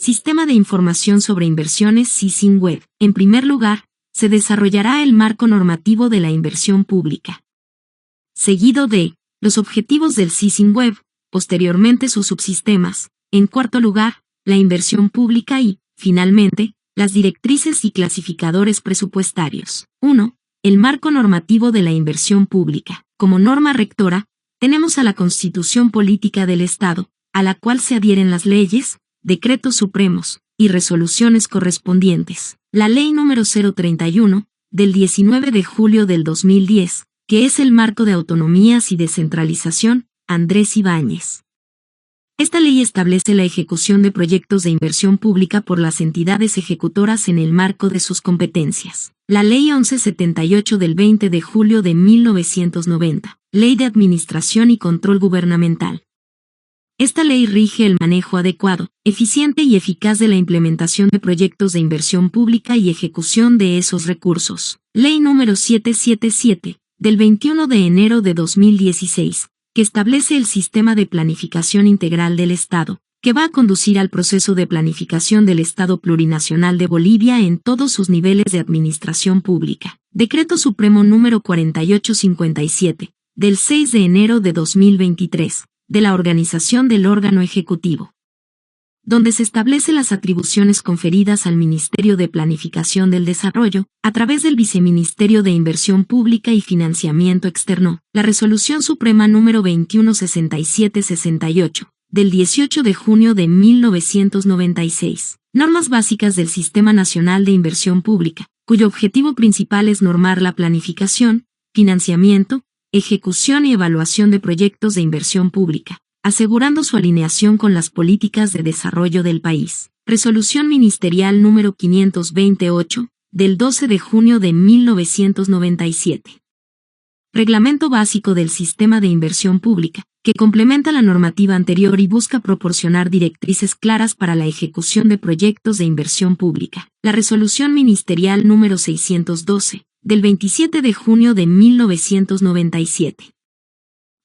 Sistema de Información sobre Inversiones SISIN Web. En primer lugar, se desarrollará el marco normativo de la inversión pública. Seguido de los objetivos del SISIN Web, posteriormente sus subsistemas. En cuarto lugar, la inversión pública y, finalmente, las directrices y clasificadores presupuestarios. 1. El marco normativo de la inversión pública. Como norma rectora, tenemos a la Constitución Política del Estado, a la cual se adhieren las leyes, decretos supremos y resoluciones correspondientes. La Ley número 031, del 19 de julio del 2010, que es el marco de autonomías y descentralización, Andrés Ibáñez. Esta ley establece la ejecución de proyectos de inversión pública por las entidades ejecutoras en el marco de sus competencias. La Ley 1178 del 20 de julio de 1990, Ley de Administración y Control Gubernamental. Esta ley rige el manejo adecuado, eficiente y eficaz de la implementación de proyectos de inversión pública y ejecución de esos recursos. Ley número 777, del 21 de enero de 2016, que establece el Sistema de Planificación Integral del Estado, que va a conducir al proceso de planificación del Estado Plurinacional de Bolivia en todos sus niveles de administración pública. Decreto Supremo número 4857, del 6 de enero de 2023, de la organización del órgano ejecutivo, donde se establece las atribuciones conferidas al Ministerio de Planificación del Desarrollo, a través del Viceministerio de Inversión Pública y Financiamiento Externo, la Resolución Suprema número 216768, del 18 de junio de 1996. Normas básicas del Sistema Nacional de Inversión Pública, cuyo objetivo principal es normar la planificación, financiamiento, ejecución y evaluación de proyectos de inversión pública, asegurando su alineación con las políticas de desarrollo del país. Resolución Ministerial número 528, del 12 de junio de 1997. Reglamento básico del Sistema de Inversión Pública, que complementa la normativa anterior y busca proporcionar directrices claras para la ejecución de proyectos de inversión pública. La Resolución Ministerial número 612, del 27 de junio de 1997.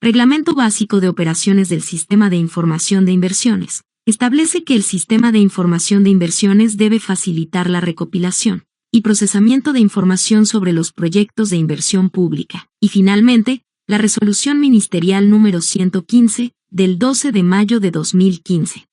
Reglamento básico de operaciones del Sistema de Información de Inversiones. Establece que el Sistema de Información de Inversiones debe facilitar la recopilación y procesamiento de información sobre los proyectos de inversión pública. Y finalmente, la Resolución Ministerial número 115, del 12 de mayo de 2015.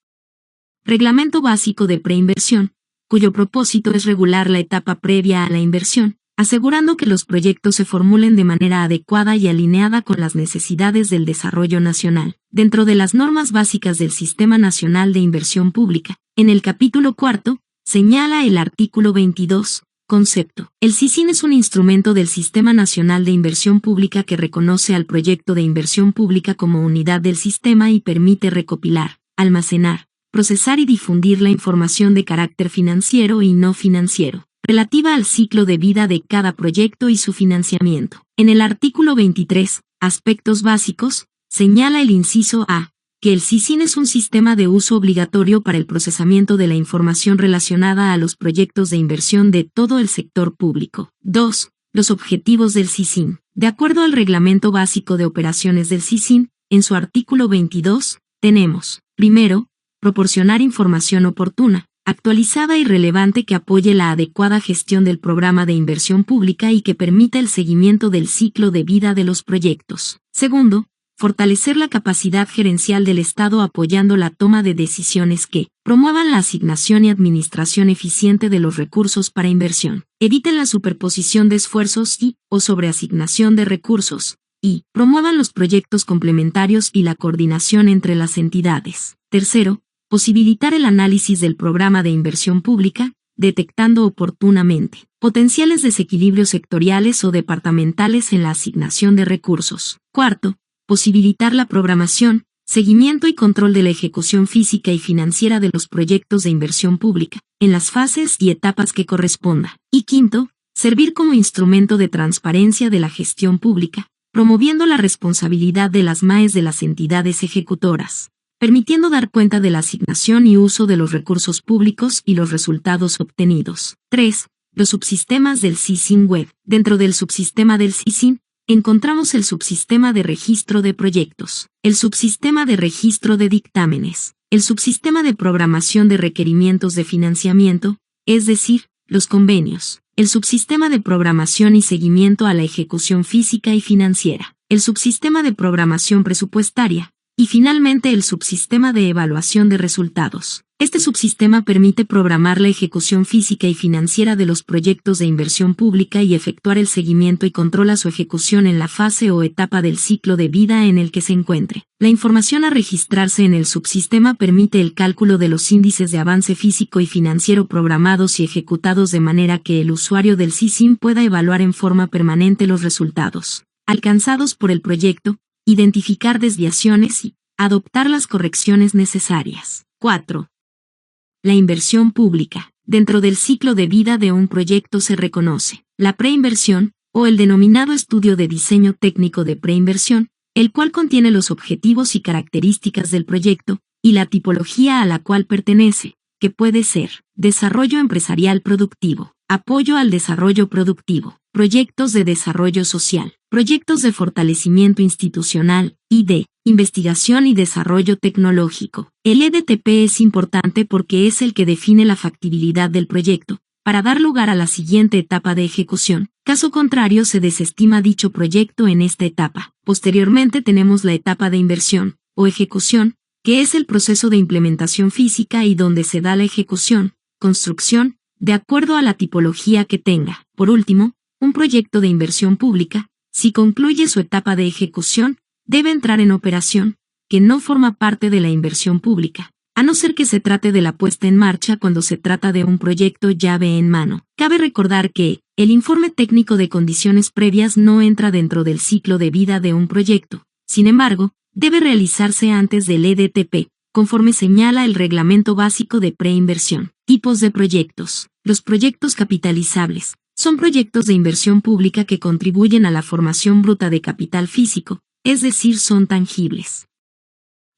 Reglamento básico de preinversión, cuyo propósito es regular la etapa previa a la inversión, asegurando que los proyectos se formulen de manera adecuada y alineada con las necesidades del desarrollo nacional. Dentro de las normas básicas del Sistema Nacional de Inversión Pública, en el capítulo 4, señala el artículo 22, concepto. El SISIN es un instrumento del Sistema Nacional de Inversión Pública que reconoce al proyecto de inversión pública como unidad del sistema y permite recopilar, almacenar, procesar y difundir la información de carácter financiero y no financiero, relativa al ciclo de vida de cada proyecto y su financiamiento. En el artículo 23, aspectos básicos, señala el inciso A, que el SISIN es un sistema de uso obligatorio para el procesamiento de la información relacionada a los proyectos de inversión de todo el sector público. 2. Los objetivos del SISIN. De acuerdo al Reglamento Básico de Operaciones del SISIN, en su artículo 22, tenemos, primero, proporcionar información oportuna, actualizada y relevante que apoye la adecuada gestión del programa de inversión pública y que permita el seguimiento del ciclo de vida de los proyectos. Segundo, fortalecer la capacidad gerencial del Estado apoyando la toma de decisiones que promuevan la asignación y administración eficiente de los recursos para inversión, eviten la superposición de esfuerzos o sobreasignación de recursos, y promuevan los proyectos complementarios y la coordinación entre las entidades. Tercero, posibilitar el análisis del programa de inversión pública, detectando oportunamente potenciales desequilibrios sectoriales o departamentales en la asignación de recursos. Cuarto, posibilitar la programación, seguimiento y control de la ejecución física y financiera de los proyectos de inversión pública, en las fases y etapas que corresponda. Y quinto, servir como instrumento de transparencia de la gestión pública, promoviendo la responsabilidad de las MAEs de las entidades ejecutoras, permitiendo dar cuenta de la asignación y uso de los recursos públicos y los resultados obtenidos. 3. Los subsistemas del SISIN Web. Dentro del subsistema del SISIN, encontramos el subsistema de registro de proyectos, el subsistema de registro de dictámenes, el subsistema de programación de requerimientos de financiamiento, es decir, los convenios, el subsistema de programación y seguimiento a la ejecución física y financiera, el subsistema de programación presupuestaria, y finalmente el subsistema de evaluación de resultados. Este subsistema permite programar la ejecución física y financiera de los proyectos de inversión pública y efectuar el seguimiento y control a su ejecución en la fase o etapa del ciclo de vida en el que se encuentre. La información a registrarse en el subsistema permite el cálculo de los índices de avance físico y financiero programados y ejecutados de manera que el usuario del SISIM pueda evaluar en forma permanente los resultados alcanzados por el proyecto, identificar desviaciones y adoptar las correcciones necesarias. 4. La inversión pública. Dentro del ciclo de vida de un proyecto se reconoce la preinversión, o el denominado estudio de diseño técnico de preinversión, el cual contiene los objetivos y características del proyecto, y la tipología a la cual pertenece, que puede ser desarrollo empresarial productivo, apoyo al desarrollo productivo, proyectos de desarrollo social, proyectos de fortalecimiento institucional, y de investigación y desarrollo tecnológico. El EDTP es importante porque es el que define la factibilidad del proyecto, para dar lugar a la siguiente etapa de ejecución. Caso contrario, se desestima dicho proyecto en esta etapa. Posteriormente tenemos la etapa de inversión, o ejecución, que es el proceso de implementación física y donde se da la ejecución, construcción, de acuerdo a la tipología que tenga. Por último, un proyecto de inversión pública, si concluye su etapa de ejecución, debe entrar en operación, que no forma parte de la inversión pública, a no ser que se trate de la puesta en marcha cuando se trata de un proyecto llave en mano. Cabe recordar que el informe técnico de condiciones previas no entra dentro del ciclo de vida de un proyecto. Sin embargo, debe realizarse antes del EDTP, conforme señala el Reglamento Básico de Preinversión. Tipos de proyectos. Los proyectos capitalizables son proyectos de inversión pública que contribuyen a la formación bruta de capital físico, es decir, son tangibles.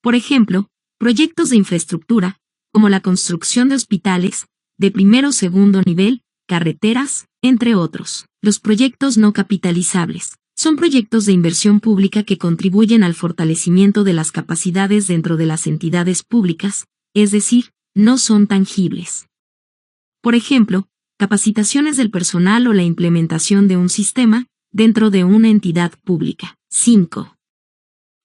Por ejemplo, proyectos de infraestructura, como la construcción de hospitales, de primero o segundo nivel, carreteras, entre otros. Los proyectos no capitalizables son proyectos de inversión pública que contribuyen al fortalecimiento de las capacidades dentro de las entidades públicas, es decir, no son tangibles. Por ejemplo, capacitaciones del personal o la implementación de un sistema dentro de una entidad pública. 5.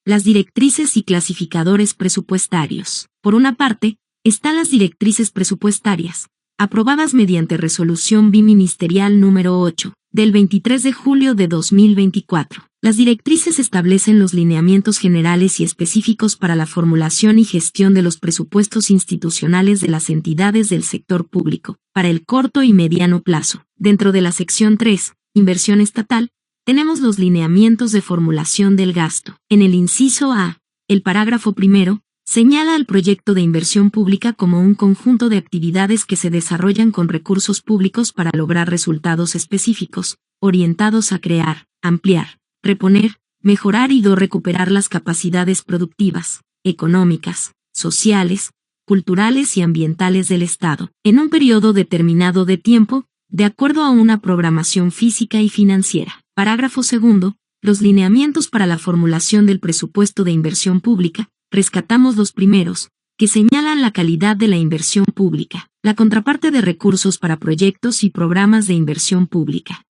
Las directrices y clasificadores presupuestarios. Por una parte, están las directrices presupuestarias, aprobadas mediante Resolución Biministerial número 8, del 23 de julio de 2024. Las directrices establecen los lineamientos generales y específicos para la formulación y gestión de los presupuestos institucionales de las entidades del sector público, para el corto y mediano plazo. Dentro de la sección 3, Inversión estatal, tenemos los lineamientos de formulación del gasto. En el inciso A, el parágrafo primero, señala al proyecto de inversión pública como un conjunto de actividades que se desarrollan con recursos públicos para lograr resultados específicos, orientados a crear, ampliar, reponer, mejorar y recuperar las capacidades productivas, económicas, sociales, culturales y ambientales del Estado, en un periodo determinado de tiempo, de acuerdo a una programación física y financiera. Parágrafo segundo, los lineamientos para la formulación del presupuesto de inversión pública, rescatamos los primeros, que señalan la calidad de la inversión pública, la contraparte de recursos para proyectos y programas de inversión pública,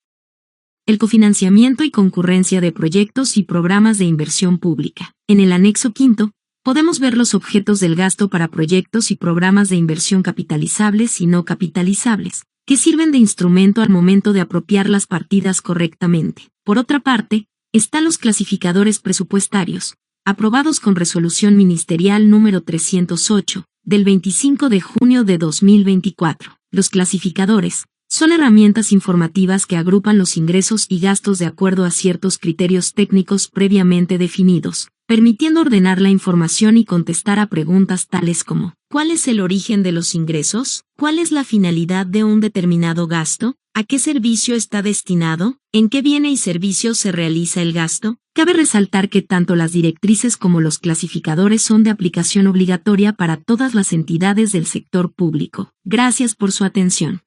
el cofinanciamiento y concurrencia de proyectos y programas de inversión pública. En el anexo quinto, podemos ver los objetos del gasto para proyectos y programas de inversión capitalizables y no capitalizables, que sirven de instrumento al momento de apropiar las partidas correctamente. Por otra parte, están los clasificadores presupuestarios, aprobados con Resolución Ministerial número 308, del 25 de junio de 2024. Los clasificadores son herramientas informativas que agrupan los ingresos y gastos de acuerdo a ciertos criterios técnicos previamente definidos, permitiendo ordenar la información y contestar a preguntas tales como: ¿cuál es el origen de los ingresos? ¿Cuál es la finalidad de un determinado gasto? ¿A qué servicio está destinado? ¿En qué bienes y servicios se realiza el gasto? Cabe resaltar que tanto las directrices como los clasificadores son de aplicación obligatoria para todas las entidades del sector público. Gracias por su atención.